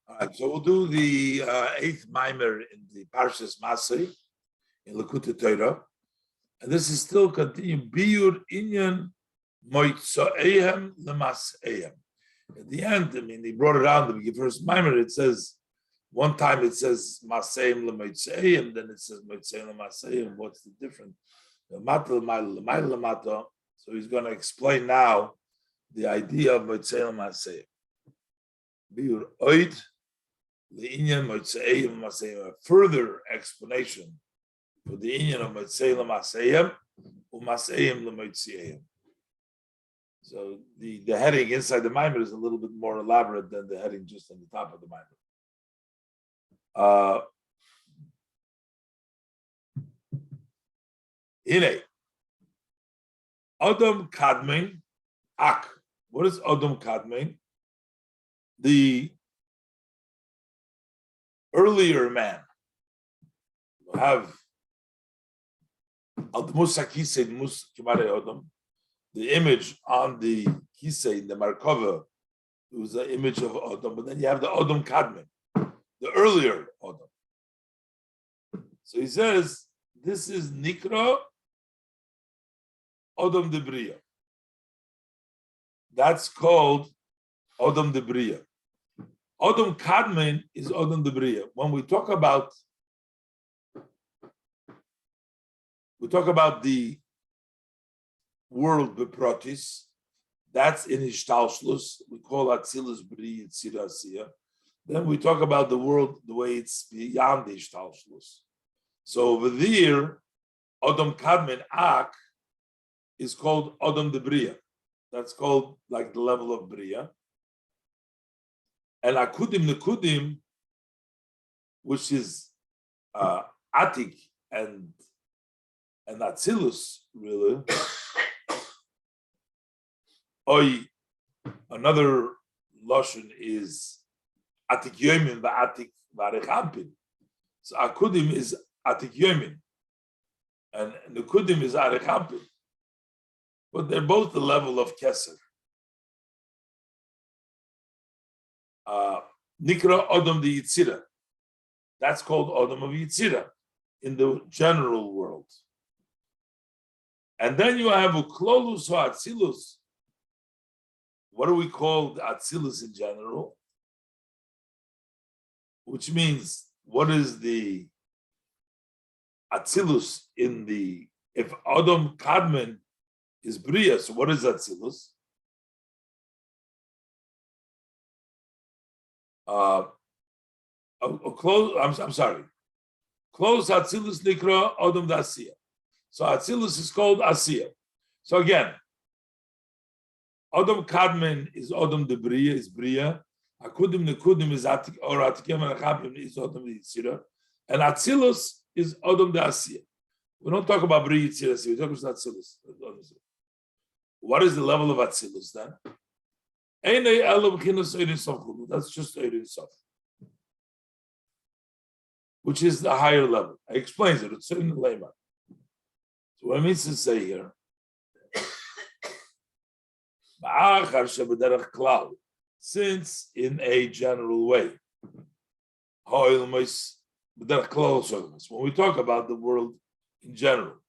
All right, so we'll do the eighth Mamer in the Parshas Masei in Likutei Torah, and this is still continuing. Biur inyan mוצאיהם לענין. At the end, I mean, he brought it out in the first Mamer. It says one time it says Maseim l'mוצאיהם, then it says מוצאיהם לענין. What's the difference? So he's going to explain now the idea of מוצאיהם לענין. Biur oid. A further explanation for the inyan of Mוצאיהם Masei. So the heading inside the Mamer is a little bit more elaborate than the heading just on the top of the Mamer. Hine Adam Kadmein Ak. What is Adam Kadmein? The earlier man have the image on the kisei, the markova, it was the image of Adam, but then you have the Adam Kadmen, the earlier Adam. So he says this is Nikra Adam de Bria. That's called Adam de Bria. Adam Kadmen is Adam de Bria. When we talk about the world beprotis, that's in Ishtalshlus. We call Atzilus Bri Yitzira Asiya. Then we talk about the world the way it's beyond the Ishtalshlus. So over there, Adam Kadmen Ak is called Adam de Bria. That's called like the level of Bria. And Akudim Nekudim, which is Atik and Atzilus, really. Another Lashon is Atik Yomin v'Atik v'Arechampin. So Akudim is Atik Yomin, and Nekudim is Arechampin. But they're both the level of Keser. Nikra Adam de Yitzira. That's called Adam of Yitzira in the general world. And then you have Uklolus or Atzilus. What do we call the Atzilus in general? Which means, what is the Atzilus in the, if Adam Kadmen is Bria, so what is Atzilus? I'm sorry. Close Atzilus Nikra Adam Dasiya. So Atzilus is called Asiya. So again, Adam Kadmen is Adam de Bria, is Bria. Akudim Nekudim is Atik or Atikim and Achapim is Adam de Yitzira. And Atzilus is Adam de Asiya. We don't talk about Bria Yitzira, we talk about Atzilus. What is the level of Atzilus then? That's just Eirin Sof, which is the higher level. I explains it. It's in the Lema. So what it means to say here, since in a general way, when we talk about the world in general,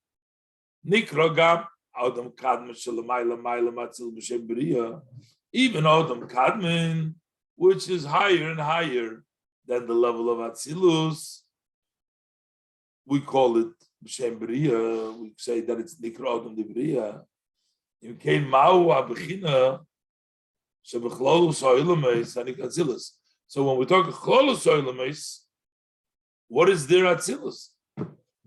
even Adam Kadmen, which is higher and higher than the level of Atzilus, we call it B'Shem Bria. We say that it's Nikra Adam de Bria. In Kein Ma'u HaBechina Shebechlolus HaOlameis Hanik Atzilus. So when we talk Chlolus HaOlameis, what is there Atzilus?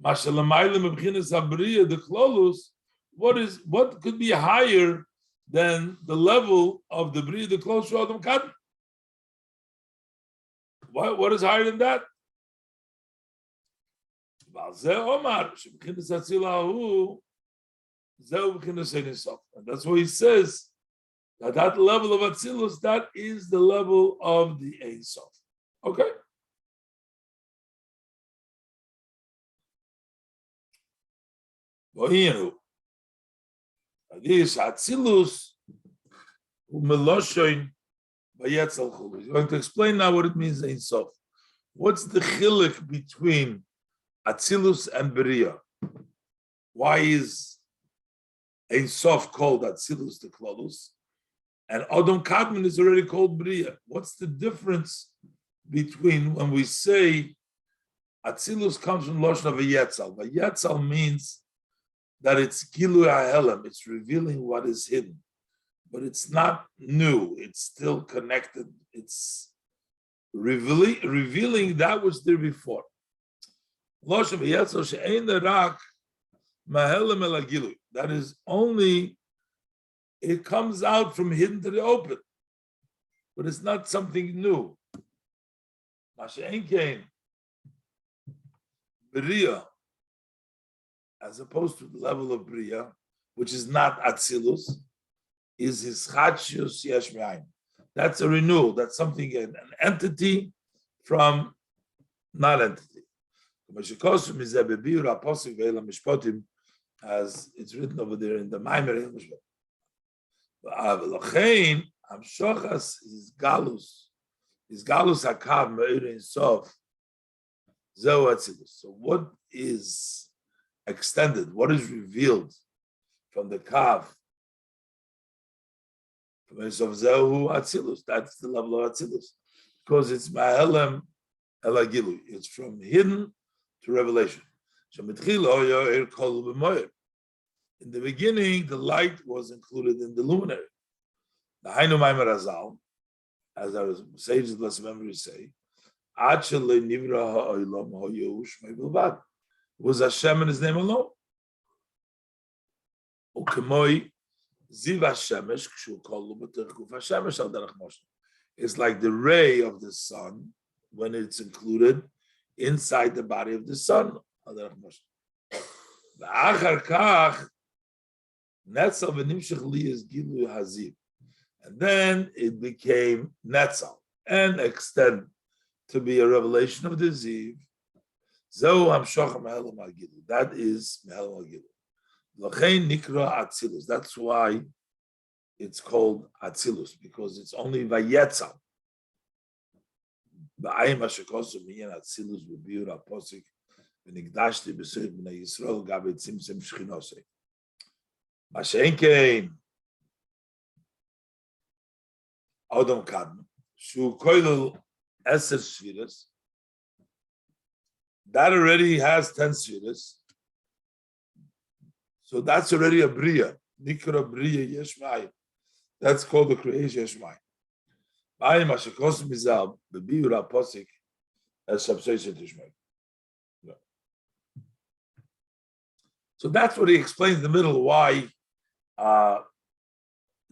Mashalamaylim Bechinas HaBria, the Chlolus. What could be higher than the level of the Bria, the close to Adam Kadmen? What is higher than that? And that's why he says that level of Atzilus, that is the level of the Ein Sof. Okay? This Atzilus Umeloshoin He's going to explain now what it means Ein Sof. What's the chiluk between Atzilus and Beriya? Why is Ein Sof called Atzilus the Klolus, and Adam Kadmon is already called Beriya? What's the difference between when we say Atzilus comes from Lashon of a Yetzal? Yetzal means that it's Gilu HaHelam, it's revealing what is hidden. But it's not new, it's still connected. It's revealing that which there before. That is only, it comes out from hidden to the open, but it's not something new. Beriya, as opposed to the level of Beriya, which is not Atzilus, is his Chachiyus Yesh Me'ayin. That's a renewal. That's something, an entity from non-entity. As it's written over there in the Mamer. His galus hakav me'ir in sof. So what is extended? What is revealed from the kav? That's the level of Atzilus, because it's Ma'elem Elagilu. It's from hidden to revelation. In the beginning, the light was included in the luminary. The Hainu Mamer Azal, as our sages of blessed memory say, was Hashem and His name alone. It's like the ray of the sun when it's included inside the body of the sun. And then it became Netzal and extend to be a revelation of the Ziv. That is Mehel Magilu. That's why it's called Atzilus, because it's only Vayetzal. Adam Kadmon, Shu Koilel Eser Sfiras, that already has 10 Sfiras. So that's already a Beriya. Nikra Beriya Yesh Me'ayin. That's called the creation Yesh Me'ayin. Ba'ayim Hashekos Mizal, the Biur HaPosik, as substation Tishmei. So that's what he explains in the middle, why the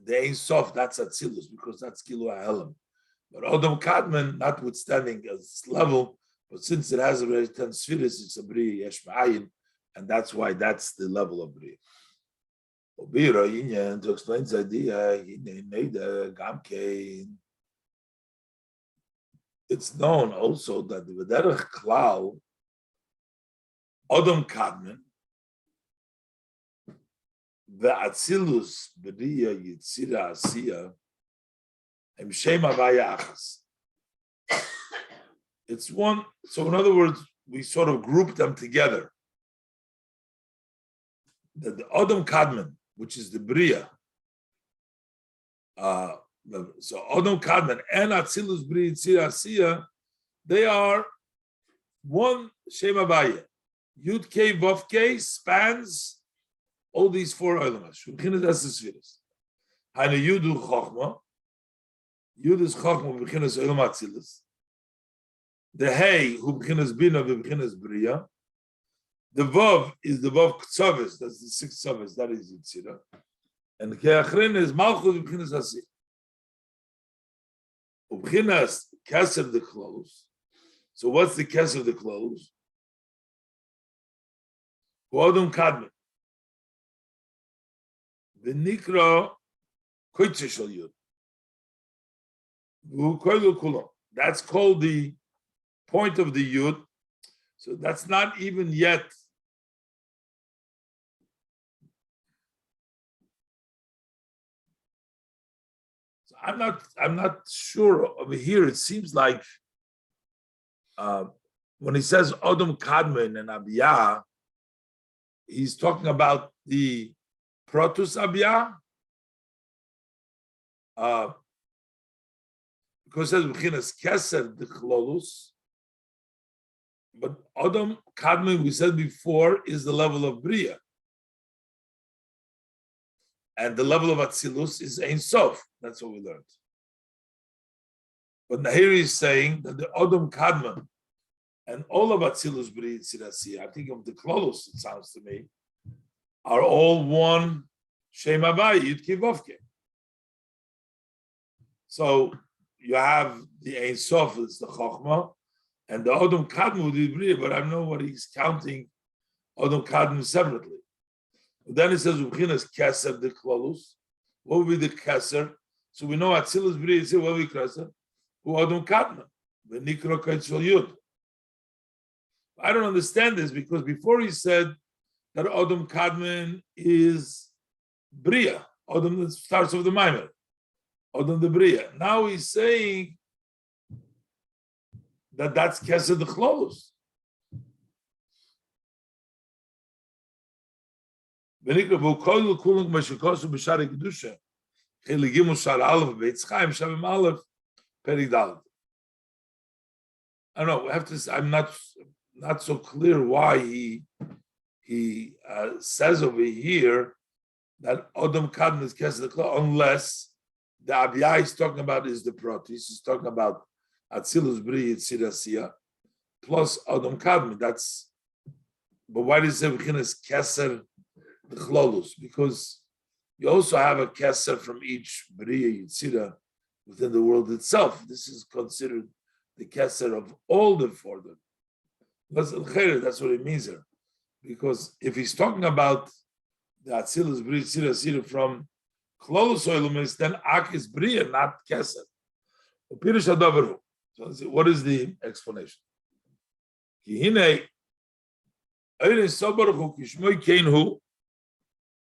Ein Sof, that's Atzilus, because that's Gilu HaHelam. But Adam Kadmon, notwithstanding its level, but since it has already 10 Sfiras, it's a Beriya Yesh Me'ayin, and that's why that's the level of Beriya. To explain this idea, it's known also that the V'derech Klal, Adam Kadmon, Ve'atzilus Beriya Yitzira Asiya, Hem Shem Havaya Achas. It's one, so in other words, we sort of group them together. That the Adam Kadmon, which is the Beriya, so Adam Kadmon and Atzilus Beriya Yitzira Asiya, they are one Shem Havaya. Yud Kei Vav Kei spans all these four elements. Shulchinas Esesfiras. Hainu Yudu Chochma. Yud is Chochma v'B'chinas Olam Atzilus. The Hey who B'chinas Bina v'B'chinas Beriya. The Vav is the Vav Ktzavis. That's the 6 Tzavis. That is Yitzira. And the Keachrin is Malchus v'B'chinas Asiyah. Ub'chinas Keser the clothes. So what's the Keser of the clothes? Adam Kadmon. The Nikra Koitzishal Yud. That's called the point of the Yud. So that's not even yet I'm not sure over here. It seems like when he says Odom Kadmon and Abiyah, he's talking about the Protus Abiyah. Because it says B'chinas Keser D'Chlolus, but Odom Kadmon, we said before, is the level of Bria. And the level of Atzilus is Ein Sof. That's what we learned. But Nahiri is saying that the Odom Kadmon and all of Atzilus Bria Tzirasi, I think of the Klolus, it sounds to me, are all one Shem Havai, Yud Ki Vovke. So you have the Ein Sof, it's the Chochmah, and the Odom Kadmon would be Bria, but I don't know what he's counting Odom Kadmon separately. Then it says Ubchinas Keser the Klolus. What would be the Keser? So we know Atzilus Bria Yitzir, what would be Keser? Who Odom Kadmon? The Nikro Kaitzol Yud. I don't understand this because before he said that Odom Kadmon is Bria, Odom that starts with the Mamer, Odom the Bria. Now he's saying that that's Keser the Klolus. I don't know. We have to. I'm not so clear why he says over here that Odom Kadmon is Keser Klolus, unless the Abiyah he's talking about is the Protis. He's talking about Atzilus Bria Tzirasiya plus Odom Kadmon. That's. But why does it say Keser the Chlolus? Because you also have a Keser from each Bria Yitzira within the world itself. This is considered the Keser of all the four. That's what it means here. Because if he's talking about the Atzilus Bria Yitzira from Chlolus Oilumis, then Ak is Bria, not Keser. So what is the explanation?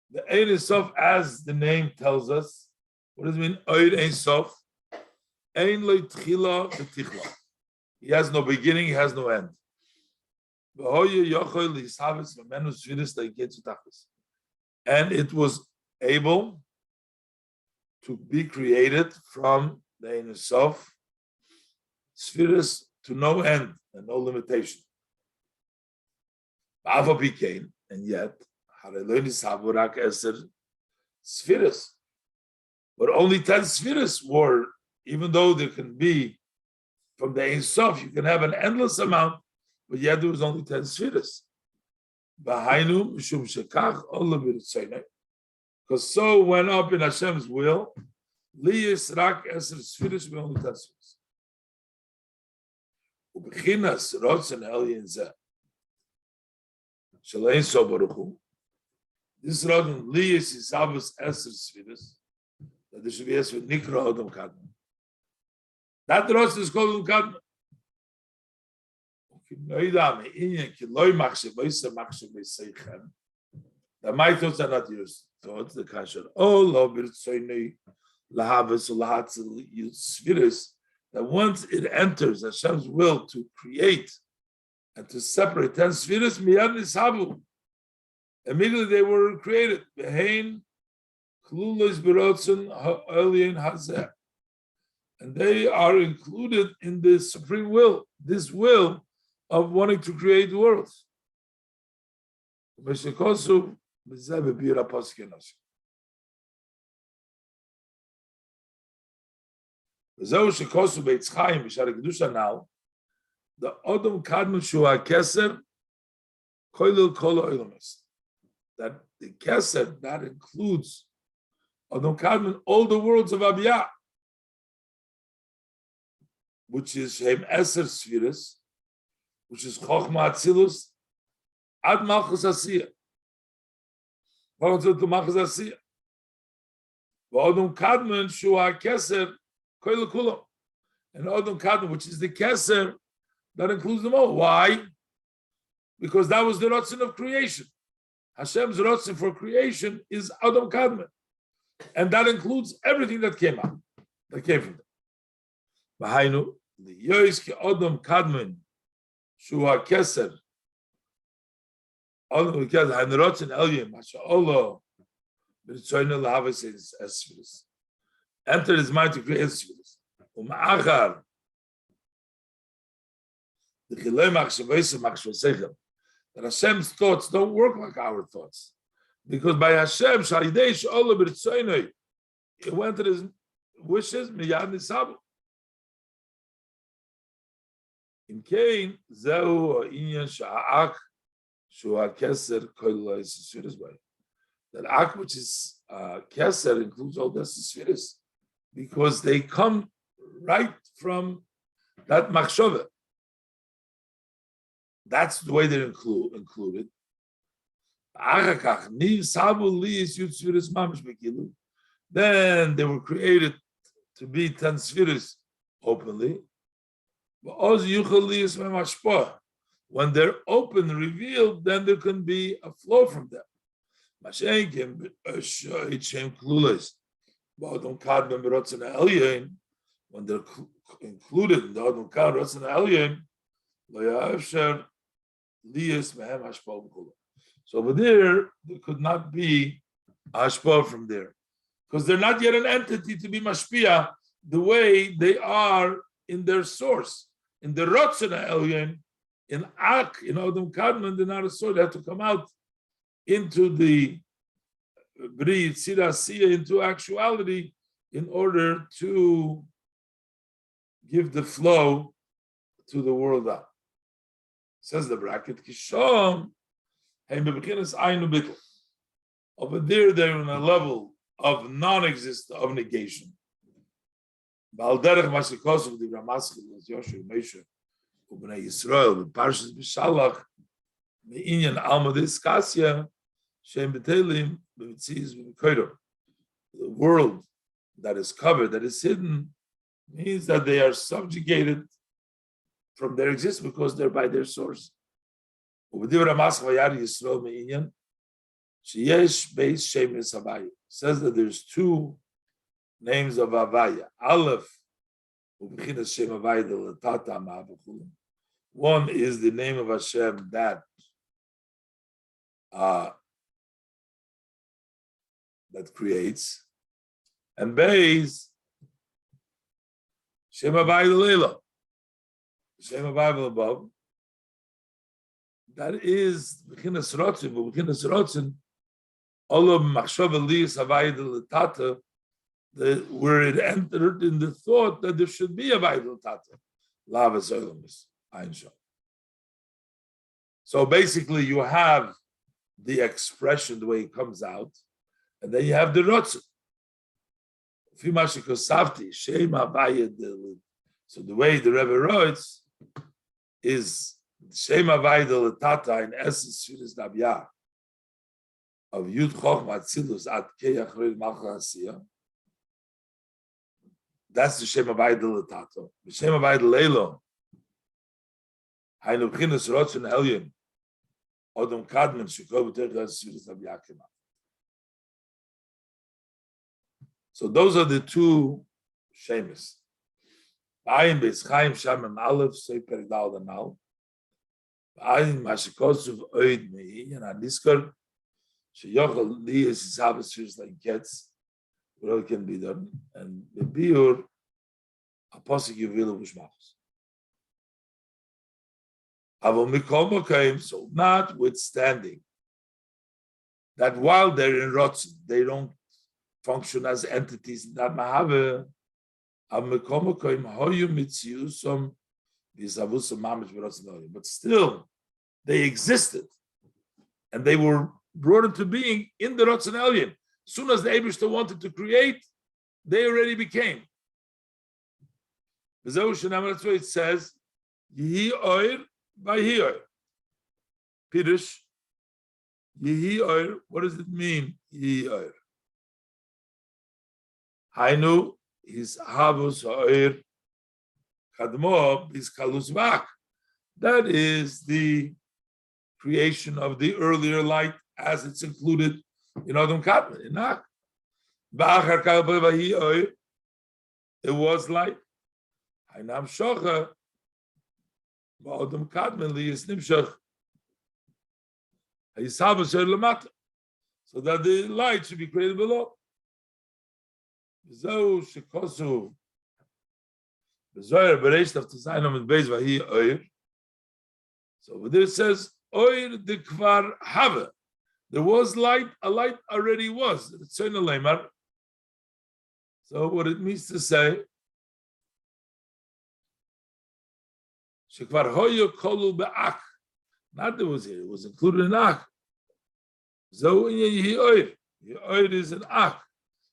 The Ein Sof, as the name tells us, what does it mean? Ein Sof. Ein lo tchila v'tichla. He has no beginning, he has no end. And it was able to be created from the Ein Sof, spheres to no end and no limitation. And yet, but only 10 spheres were, even though there can be from the Ein Sof, you can have an endless amount, but yet there was only 10 spheres. Because so went up in Hashem's will, liyis rak eser spheres, we only 10 spheres. Ubechinas rotzen elyin zeh. Shalein so baruchu. This Rodin Liyis is Abbas Eser Sfiris, that there should be Eser Nikra Odom Kadmon. That Rosh is called Odom Kadmon. That my thoughts are not yours. Thoughts, the Kasher. Oh, Lo Birtsoinei Lahavas Lahatzel Sfiris, that once it enters Hashem's will to create and to separate 10 Sfiris, Miyad Nishavu. Immediately they were created. And they are included in the supreme will, this will of wanting to create worlds. Now, the Odom Kadmon Shua Keser Koilil Kol Oilamis. That the Keser, that includes Odom Kadmon, all the worlds of Abiyah, which is Shem Eser Sfiris, which is Chochma Atzilus, Ad Malchus Asiyah. To Malchus Asiyah. Odom Kadmon Shua Keser Koilil Kulam. And Odom Kadmon, which is the Keser, that includes them all. Why? Because that was the Ratzon of creation. Hashem's Ratzon for creation is Odom Kadmon. And that includes everything that came out. That came from them. V'hainu liyois ki odom kadmon shu hakeser odom keser hanrotzen elyon masha'olo b'ritzoyno lahavas esfiris. Enter his mind to create esfiris. Um'achar the chilei machshavosei machshavosechem, that Hashem's thoughts don't work like our thoughts, because by Hashem shalidei she'olo b'ritzoyno, it went to his wishes miyad nisabu. In Cain, zehu inyan sha'ak shu hakeser kol esfiris by. That ak, which is keser, includes all the esfiris, because they come right from that machshava. That's the way they're included. Then they were created to be 10 spheres openly. When they're open, revealed, then there can be a flow from them. When they're included in the Adam Kan Rotzen Elyon, so over there could not be Ashpa from there, because they're not yet an entity to be Mashpia the way they are in their source. In the Rotzen Elyon, in Ak, in Adam Kadman, they're not a source. They have to come out into the Bri Tzira Siya, into actuality, in order to give the flow to the world out. Says the bracket, Kishom, over there, they're on a level of non-existence, of negation. The world that is covered, that is hidden, means that they are subjugated from their existence because they're by their source. Says that there's two names of Havaya. Aleph, one is the name of Hashem that creates, and Beis Shem Havaya Leila. Shem Havaya above. That is B'chinas Rotzen, but B'chinas Rotzen, all of Machshav Eliyas Havaya L'Tata, where it entered in the thought that there should be a Havaya L'Tata. Lavas Olamis, Ein Shom. So basically, you have the expression, the way it comes out, and then you have the Rotzen. So the way the Rebbe writes is Shem Havaya L'Tata in essence Sfiras Nabiyah of Yud Chochma Atzilus Ad Kei Achreid Malcha Asiya. That's the Shem Havaya L'Tata. The Shem Havaya L'Leilo Hainu B'chinas Rotzen Elyon Odom Kadmon Shekol B'Terech Sfiras Nabiyah Kema. So those are the two Shemis. Ba'ayin Beis Chaim Shamim Aleph Sei Perek Dal Danal. Ba'ayin Mashikosuv Oid Mei and Aniskar Sheyochel Liyas Yisabes Sfiras like gets what can be done, and the Biur Apostle Yuvilu B'Shmachos. Avol Mikol Mokaim, so notwithstanding that while they're in Rotzen, they don't function as entities in that Mahave. But still, they existed, and they were brought into being in the Rotzen Elyon. As soon as the Eibishter wanted to create, they already became. That's why it says, Yehi Oir Vayhi Oir. Pirush, Yehi Oir, what does it mean, Yehi Oir? Hainu is Havus Oir Kadmo is Kalus Vak. That is the creation of the earlier light as it's included in Adam Kadmon, in Ak. it was light. Hainam shocha, ba'odam kadmen liyis nimshach. Hayisab asher lamata. So that the light should be created below. So shikosu. Bezoyer bereisht of Tzayin and Beis vahi oir. So over there it says oir de kvar have. There was light. A light already was. It's in the lemar. So what it means to say, shekvar hoyo kolu be'ak. Not that was here. It was included in ak. So yehi oir. Oir is an ak.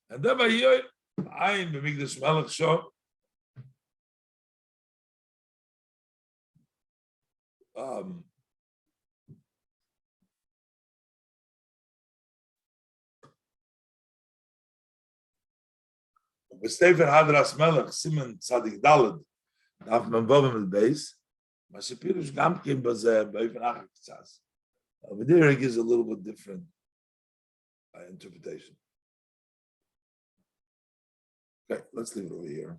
And then vahi oir. Ayin b'migdash melech shor. B'stefer hadras melech simen tzadik daled daf man vovim el beis mashipirush gamkim bazeh b'ofen achak tzas. Over there it gives a little bit different interpretation. Okay, let's leave it over here.